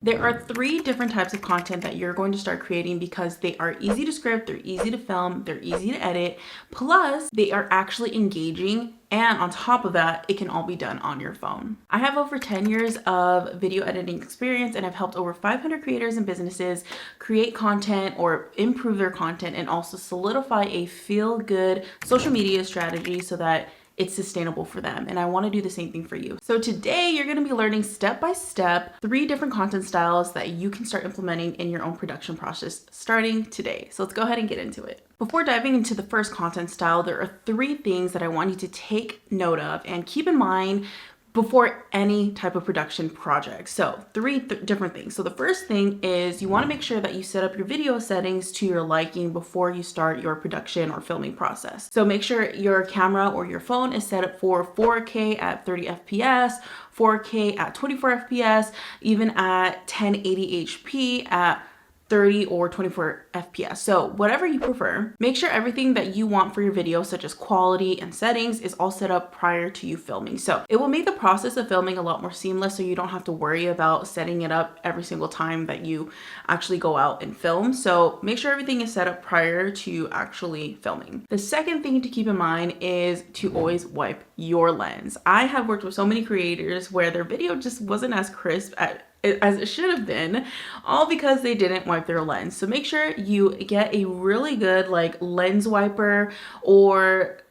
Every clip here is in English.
There are 3 different types of content that you're going to start creating because they are easy to script, they're easy to film, they're easy to edit, plus they are actually engaging, and on top of that, it can all be done on your phone. I have over 10 years of video editing experience, and I've helped over 500 creators and businesses create content or improve their content and also solidify a feel-good social media strategy so that it's sustainable for them. And I want to do the same thing for you. So today you're going to be learning step by step 3 different content styles that you can start implementing in your own production process starting today. So let's go ahead and get into it. Before diving into the first content style, there are 3 things that I want you to take note of and keep in mind before any type of production project. So 3 different things. So the first thing is you want to make sure that you set up your video settings to your liking before you start your production or filming process. So make sure your camera or your phone is set up for 4K at 30 FPS, 4K at 24 FPS, even at 1080 HP at 30 or 24 FPS. So whatever you prefer, make sure everything that you want for your video, such as quality and settings, is all set up prior to you filming. So it will make the process of filming a lot more seamless, so you don't have to worry about setting it up every single time that you actually go out and film. So make sure everything is set up prior to actually filming. The second thing to keep in mind is to always wipe your lens. I have worked with so many creators where their video just wasn't as crisp as it should have been, all because they didn't wipe their lens. So make sure you get a really good lens wiper, or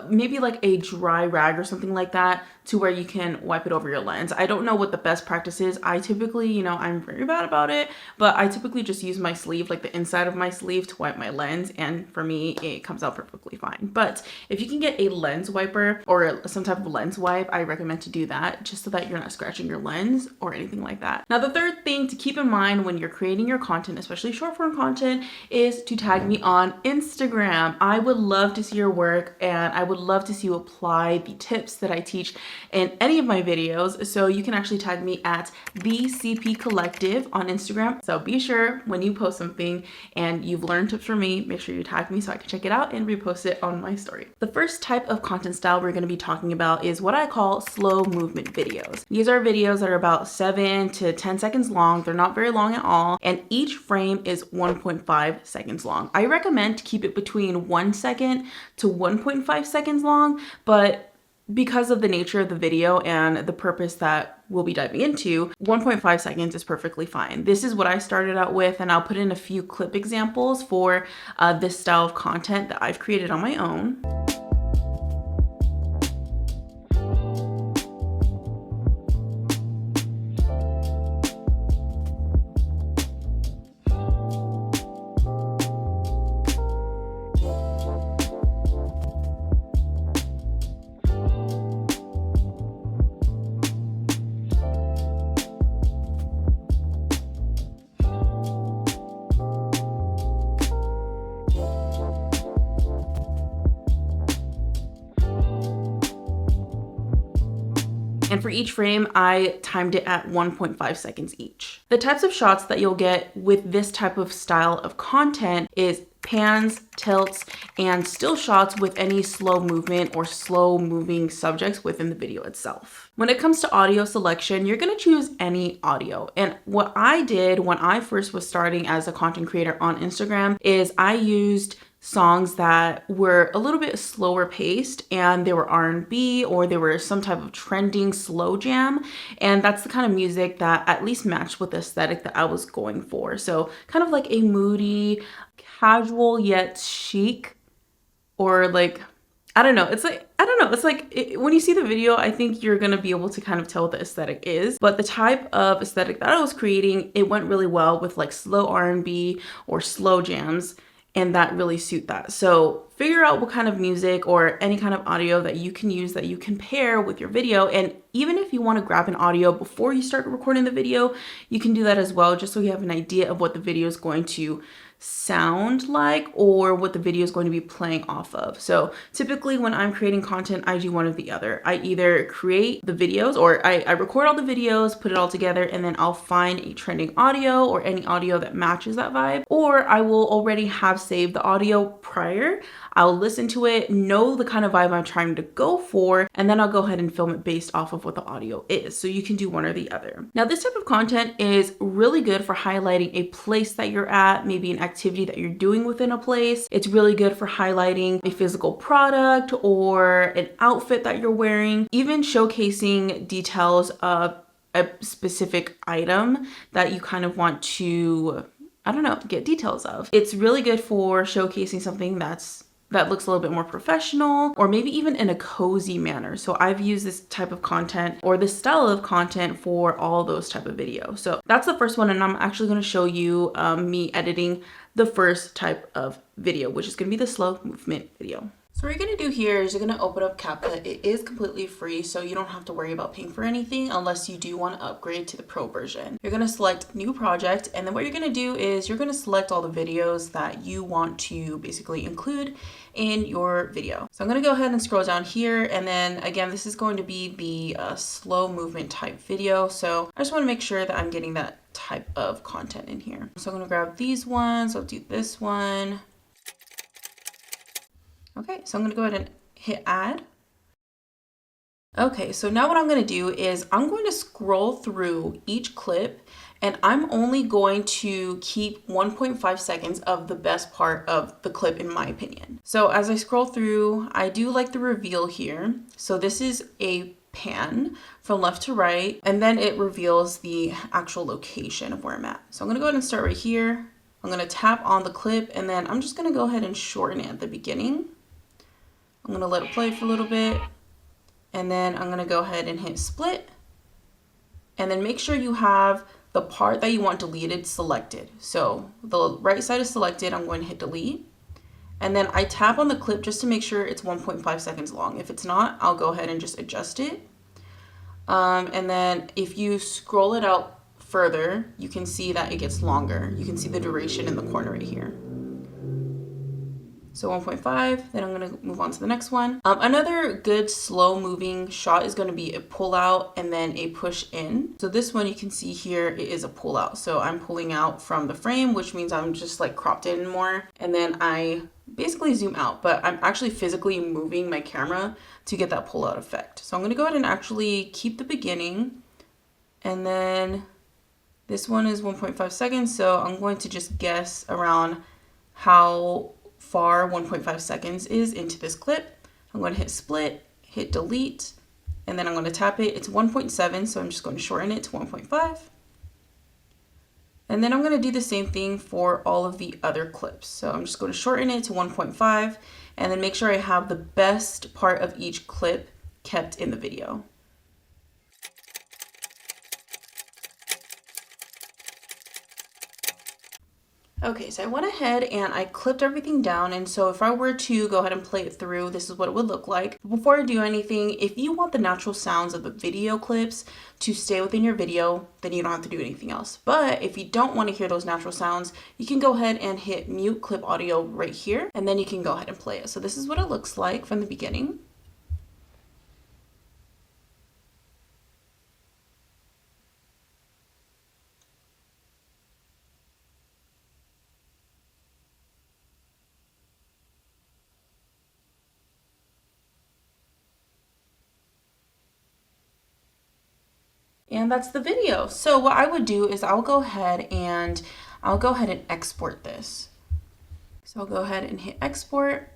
maybe like a dry rag or something like that, to where you can wipe it over your lens. I don't know what the best practice is. I typically, I'm very bad about it, but I typically just use my sleeve, like the inside of my sleeve, to wipe my lens, and for me it comes out perfectly fine. But if you can get a lens wiper or some type of lens wipe, I recommend to do that, just so that you're not scratching your lens or anything like that. Now the third thing to keep in mind when you're creating your content, especially short form content, is to tag me on Instagram. I would love to see your work, and I would love to see you apply the tips that I teach in any of my videos. So you can actually tag me at the CP Collective on Instagram. So be sure when you post something and you've learned tips from me, make sure you tag me so I can check it out and repost it on my story. The first type of content style we're going to be talking about is what I call slow movement videos. These are videos that are about 7 to 10 seconds long. They're not very long at all, and each frame is 1.5 seconds long. I recommend to keep it between 1 second to 1.5 seconds long, but because of the nature of the video and the purpose that we'll be diving into, 1.5 seconds is perfectly fine. This is what I started out with, and I'll put in a few clip examples for this style of content that I've created on my own. And for each frame, I timed it at 1.5 seconds each. The types of shots that you'll get with this type of style of content is pans, tilts, and still shots with any slow movement or slow moving subjects within the video itself. When it comes to audio selection, you're gonna choose any audio. And what I did when I first was starting as a content creator on Instagram is I used songs that were a little bit slower paced, and they were R&B, or they were some type of trending slow jam, and that's the kind of music that at least matched with the aesthetic that I was going for. So kind of like a moody, casual yet chic, or I don't know. It's when you see the video, I think you're gonna be able to kind of tell what the aesthetic is. But the type of aesthetic that I was creating, it went really well with slow R&B or slow jams, and that really suit that. So figure out what kind of music or any kind of audio that you can use, that you can pair with your video. And even if you want to grab an audio before you start recording the video, you can do that as well, just so you have an idea of what the video is going to sound like or what the video is going to be playing off of. So typically when I'm creating content, I do one or the other. I either create the videos, or I record all the videos, put it all together, and then I'll find a trending audio or any audio that matches that vibe, or I will already have saved the audio prior. I'll listen to it, know the kind of vibe I'm trying to go for, and then I'll go ahead and film it based off of what the audio is. So you can do one or the other. Now, this type of content is really good for highlighting a place that you're at, maybe an activity that you're doing within a place. It's really good for highlighting a physical product or an outfit that you're wearing, even showcasing details of a specific item that you kind of want to, I don't know, get details of. It's really good for showcasing something that looks a little bit more professional, or maybe even in a cozy manner. So I've used this type of content or this style of content for all those type of videos. So that's the first one, and I'm actually going to show you me editing the first type of video, which is going to be the slow movement video. So what you're going to do here is you're going to open up CapCut. It is completely free, so you don't have to worry about paying for anything unless you do want to upgrade to the pro version. You're going to select new project, and then what you're going to do is you're going to select all the videos that you want to basically include in your video. So I'm going to go ahead and scroll down here, and then again, this is going to be the slow movement type video. So I just want to make sure that I'm getting that type of content in here. So I'm going to grab these ones. I'll do this one. Okay, so I'm gonna go ahead and hit add. Okay, so now what I'm gonna do is I'm going to scroll through each clip, and I'm only going to keep 1.5 seconds of the best part of the clip in my opinion. So as I scroll through, I do like the reveal here. So this is a pan from left to right, and then it reveals the actual location of where I'm at. So I'm gonna go ahead and start right here. I'm gonna tap on the clip, and then I'm just gonna go ahead and shorten it at the beginning. I'm gonna let it play for a little bit, and then I'm gonna go ahead and hit split, and then make sure you have the part that you want deleted selected. So the right side is selected, I'm going to hit delete, and then I tap on the clip just to make sure it's 1.5 seconds long. If it's not, I'll go ahead and just adjust it. And then if you scroll it out further, you can see that it gets longer. You can see the duration in the corner right here. So 1.5, then I'm gonna move on to the next one. Another good slow moving shot is gonna be a pull out and then a push in. So this one you can see here, it is a pull out. So I'm pulling out from the frame, which means I'm just like cropped in more. And then I basically zoom out, but I'm actually physically moving my camera to get that pull out effect. So I'm gonna go ahead and actually keep the beginning. And then this one is 1.5 seconds. So I'm going to just guess around how far 1.5 seconds is into this clip. I'm going to hit split, hit delete, and then I'm going to tap it. It's 1.7, so I'm just going to shorten it to 1.5. And then I'm going to do the same thing for all of the other clips. So I'm just going to shorten it to 1.5 and then make sure I have the best part of each clip kept in the video. Okay, so I went ahead and I clipped everything down, and so if I were to go ahead and play it through, this is what it would look like. Before I do anything, if you want the natural sounds of the video clips to stay within your video, then you don't have to do anything else. But if you don't want to hear those natural sounds, you can go ahead and hit mute clip audio right here, and then you can go ahead and play it. So this is what it looks like from the beginning. And that's the video. So what I would do is I'll go ahead and export this. So I'll go ahead and hit export.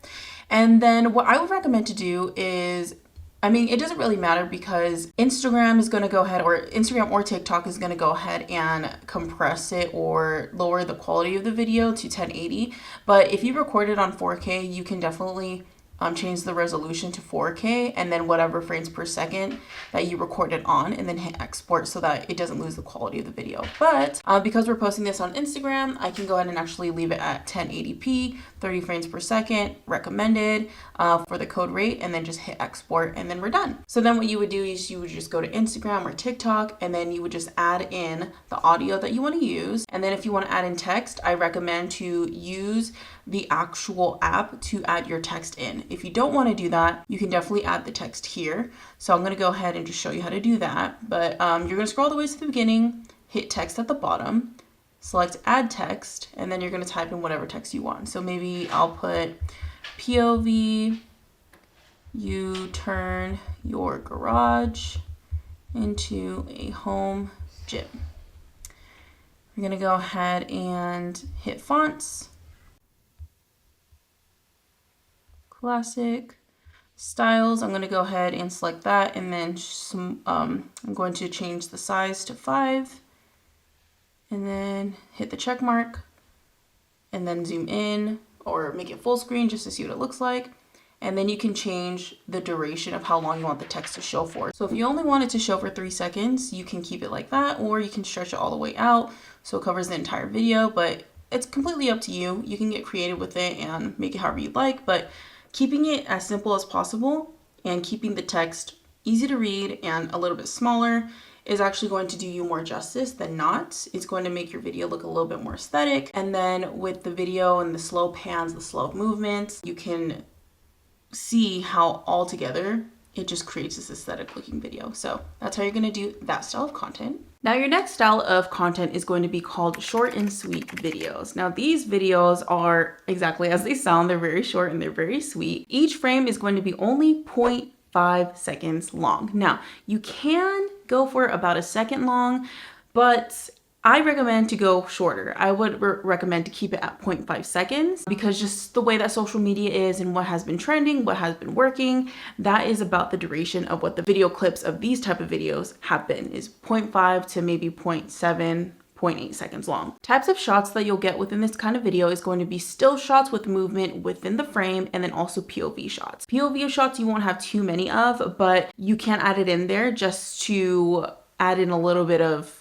And then what I would recommend to do is, I mean, it doesn't really matter because Instagram is going to go ahead, or Instagram or TikTok is going to go ahead and compress it or lower the quality of the video to 1080. But if you record it on 4K, you can definitely change the resolution to 4K and then whatever frames per second that you recorded on, and then hit export so that it doesn't lose the quality of the video. But because we're posting this on Instagram, I can go ahead and actually leave it at 1080p, 30 frames per second, recommended for the code rate, and then just hit export, and then we're done. So then what you would do is you would just go to Instagram or TikTok, and then you would just add in the audio that you want to use. And then if you want to add in text, I recommend to use the actual app to add your text in. If you don't want to do that, you can definitely add the text here. So I'm going to go ahead and just show you how to do that. But you're going to scroll all the way to the beginning, hit text at the bottom, select add text, and then you're going to type in whatever text you want. So maybe I'll put POV, you turn your garage into a home gym. We're gonna go ahead and hit fonts, classic. Styles, I'm gonna go ahead and select that, and then I'm going to change the size to 5, and then hit the check mark, and then zoom in or make it full screen just to see what it looks like. And then you can change the duration of how long you want the text to show for. So if you only want it to show for 3 seconds, you can keep it like that, or you can stretch it all the way out so it covers the entire video, but it's completely up to you. You can get creative with it and make it however you'd like, but keeping it as simple as possible and keeping the text easy to read and a little bit smaller is actually going to do you more justice than not. It's going to make your video look a little bit more aesthetic. And then with the video and the slow pans, the slow movements, you can see how all together it just creates this aesthetic looking video. So that's how you're going to do that style of content. Now your next style of content is going to be called short and sweet videos. Now these videos are exactly as they sound. They're very short and they're very sweet. Each frame is going to be only 0.5 seconds long. Now you can go for about a second long, but I recommend to go shorter. I would recommend to keep it at 0.5 seconds because just the way that social media is and what has been trending, what has been working, that is about the duration of what the video clips of these type of videos have been, is 0.5 to maybe 0.7, 0.8 seconds long. Types of shots that you'll get within this kind of video is going to be still shots with movement within the frame, and then also POV shots. POV shots you won't have too many of, but you can add it in there just to add in a little bit of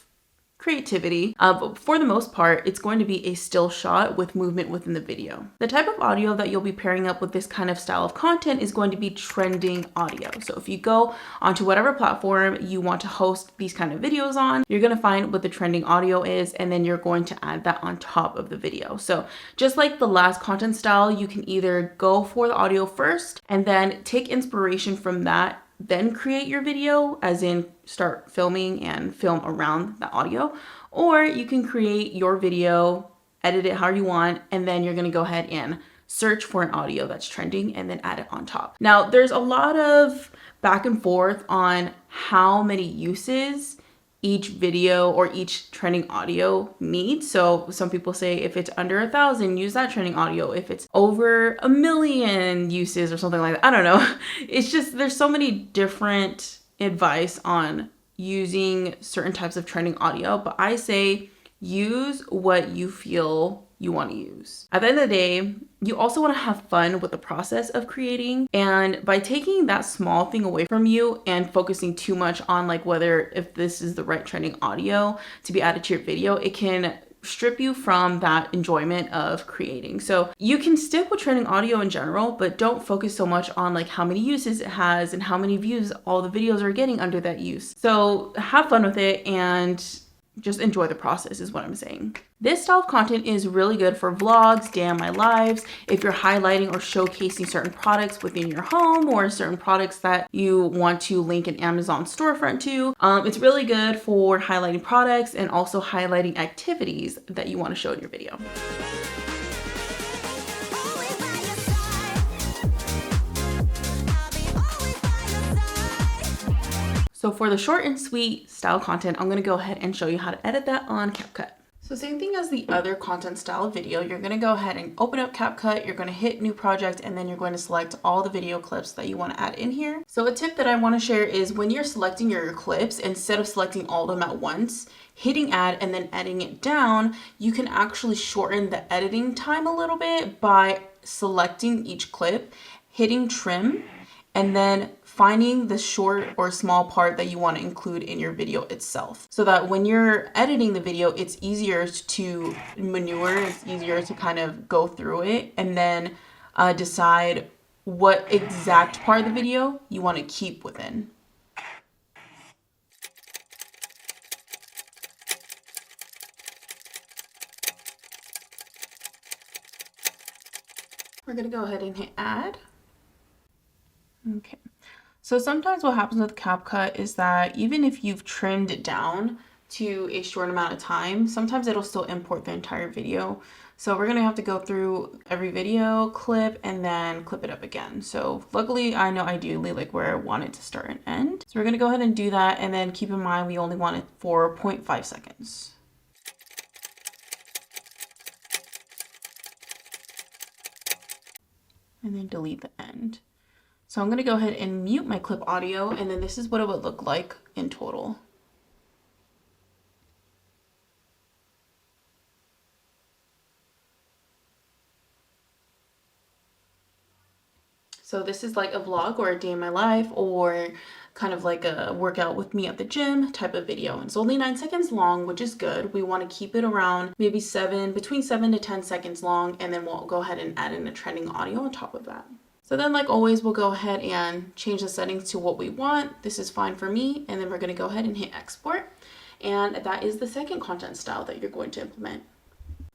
creativity. But for the most part, it's going to be a still shot with movement within the video. The type of audio that you'll be pairing up with this kind of style of content is going to be trending audio. So if you go onto whatever platform you want to host these kind of videos on, you're going to find what the trending audio is, and then you're going to add that on top of the video. So just like the last content style, you can either go for the audio first and then take inspiration from that, then create your video, as in start filming and film around the audio, or you can create your video, edit it how you want, and then you're going to go ahead and search for an audio that's trending and then add it on top. Now, there's a lot of back and forth on how many uses each video or each trending audio needs. So some people say if it's under 1,000, use that trending audio. If it's over 1,000,000 uses or something like that, I don't know. It's just, there's so many different advice on using certain types of trending audio, but I say use what you feel you want to use. At the end of the day, you also want to have fun with the process of creating. And by taking that small thing away from you and focusing too much on like whether if this is the right trending audio to be added to your video, it can strip you from that enjoyment of creating. So you can stick with trending audio in general, but don't focus so much on like how many uses it has and how many views all the videos are getting under that use. So have fun with it and just enjoy the process is what I'm saying. This style of content is really good for vlogs, day on my lives, if you're highlighting or showcasing certain products within your home or certain products that you want to link an Amazon storefront to. It's really good for highlighting products and also highlighting activities that you want to show in your video. So for the short and sweet style content, I'm going to go ahead and show you how to edit that on CapCut. So same thing as the other content style video, you're going to go ahead and open up CapCut, you're going to hit new project, and then you're going to select all the video clips that you want to add in here. So a tip that I want to share is when you're selecting your clips, instead of selecting all of them at once, hitting add and then editing it down, you can actually shorten the editing time a little bit by selecting each clip, hitting trim, and then finding the short or small part that you want to include in your video itself. So that when you're editing the video, it's easier to maneuver, it's easier to kind of go through it and then decide what exact part of the video you want to keep within. We're going to go ahead and hit add. Okay. So sometimes what happens with CapCut is that even if you've trimmed it down, to a short amount of time, sometimes it'll still import the entire video. So we're gonna have to go through every video clip and then clip it up again. So luckily I know ideally like where I want it to start and end. So we're gonna go ahead and do that, and then keep in mind we only want it for 0.5 seconds. And then delete the end. So I'm gonna go ahead and mute my clip audio, and then this is what it would look like in total. So this is like a vlog or a day in my life, or kind of like a workout with me at the gym type of video. And it's only 9 seconds long, which is good. We want to keep it around maybe between 7 to 10 seconds long, and then we'll go ahead and add in a trending audio on top of that. So then, like always, we'll go ahead and change the settings to what we want. This is fine for me. And then we're going to go ahead and hit export. And that is the second content style that you're going to implement.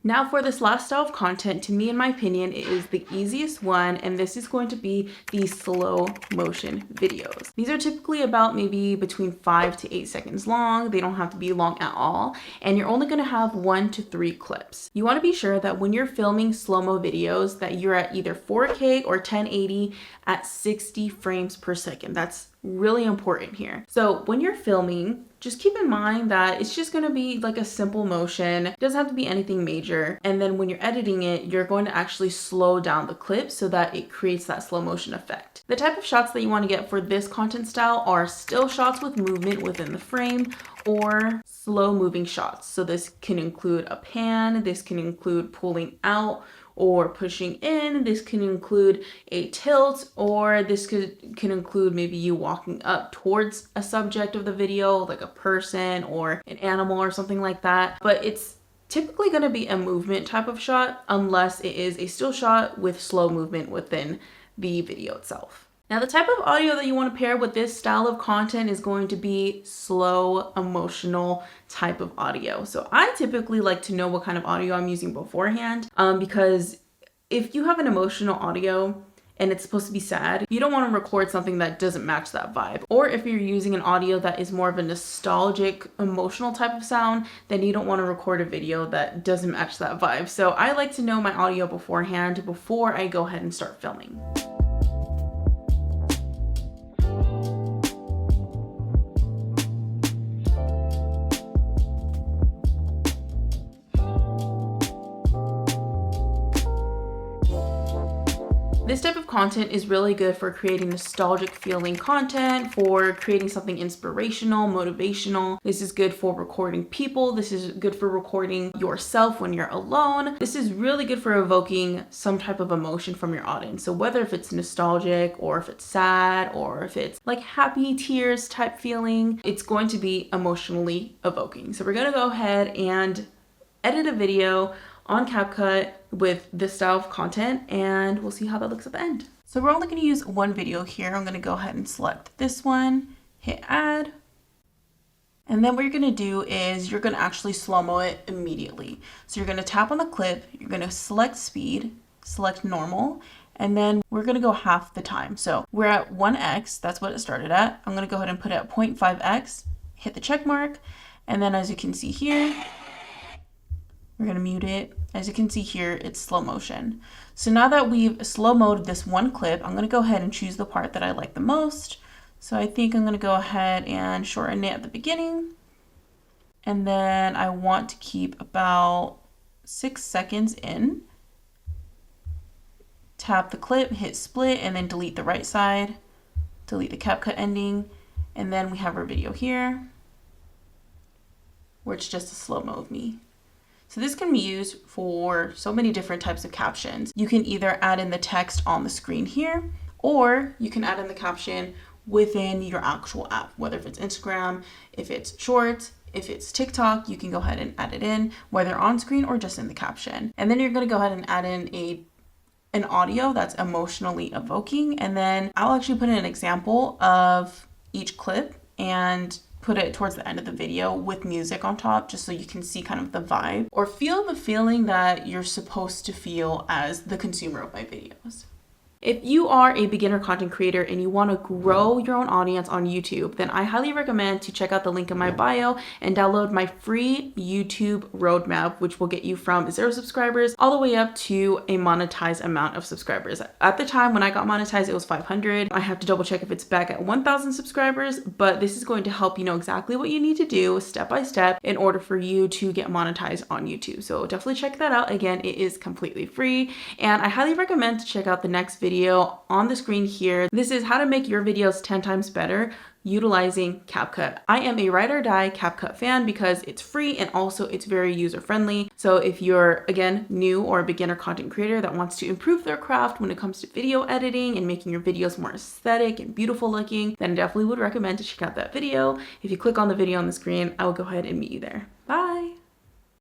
Now for this last style of content, to me, in my opinion, it is the easiest one, and this is going to be the slow motion videos. These are typically about maybe between 5 to 8 seconds long. They don't have to be long at all, and you're only gonna have 1 to 3 clips. You wanna be sure that when you're filming slow-mo videos that you're at either 4K or 1080 at 60 frames per second. That's really important here. So when you're filming, just keep in mind that it's just gonna be like a simple motion. It doesn't have to be anything major. And then when you're editing it, you're going to actually slow down the clip so that it creates that slow motion effect. The type of shots that you want to get for this content style are still shots with movement within the frame, or slow moving shots. So this can include a pan, this can include pulling out or pushing in, this can include a tilt, or this can include maybe you walking up towards a subject of the video, like a person or an animal or something like that. But it's typically going to be a movement type of shot unless it is a still shot with slow movement within the video itself. Now, the type of audio that you want to pair with this style of content is going to be slow, emotional type of audio. So I typically like to know what kind of audio I'm using beforehand, because if you have an emotional audio and it's supposed to be sad, you don't want to record something that doesn't match that vibe. Or if you're using an audio that is more of a nostalgic, emotional type of sound, then you don't want to record a video that doesn't match that vibe. So I like to know my audio beforehand before I go ahead and start filming. This type of content is really good for creating nostalgic feeling content, for creating something inspirational, motivational. This is good for recording people. This is good for recording yourself when you're alone. This is really good for evoking some type of emotion from your audience. So whether if it's nostalgic or if it's sad or if it's like happy tears type feeling, it's going to be emotionally evoking. So we're going to go ahead and edit a video on CapCut with this style of content, and we'll see how that looks at the end. So we're only going to use one video here. I'm going to go ahead and select this one, hit add, and then what you're going to do is you're going to actually slow-mo it immediately. So you're going to tap on the clip, you're going to select speed, select normal, and then we're going to go half the time. So we're at 1x, that's what it started at. I'm going to go ahead and put it at 0.5x, hit the check mark, and then as you can see here, we're going to mute it. As you can see here, it's slow motion. So now that we've slow-moed this one clip, I'm going to go ahead and choose the part that I like the most. So I think I'm going to go ahead and shorten it at the beginning. And then I want to keep about 6 seconds in. Tap the clip, hit split, and then delete the right side. Delete the CapCut ending. And then we have our video here, where it's just a slow-mo of me. So this can be used for so many different types of captions. You can either add in the text on the screen here, or you can add in the caption within your actual app, whether if it's Instagram, if it's Shorts, if it's TikTok, you can go ahead and add it in, whether on screen or just in the caption. And then you're gonna go ahead and add in an audio that's emotionally evoking. And then I'll actually put in an example of each clip and put it towards the end of the video with music on top, just so you can see kind of the vibe or feel the feeling that you're supposed to feel as the consumer of my videos. If you are a beginner content creator and you want to grow your own audience on YouTube, then I highly recommend to check out the link in my bio and download my free YouTube roadmap, which will get you from 0 subscribers all the way up to a monetized amount of subscribers. At the time when I got monetized, it was 500. I have to double check if it's back at 1,000 subscribers, but this is going to help you know exactly what you need to do step by step in order for you to get monetized on YouTube. So definitely check that out. Again, it is completely free, and I highly recommend to check out the next video on the screen here. This is how to make your videos 10 times better utilizing CapCut. I am a ride or die CapCut fan because it's free and also it's very user friendly. So if you're, again, new or a beginner content creator that wants to improve their craft when it comes to video editing and making your videos more aesthetic and beautiful looking, then I definitely would recommend to check out that video. If you click on the video on the screen, I will go ahead and meet you there. Bye.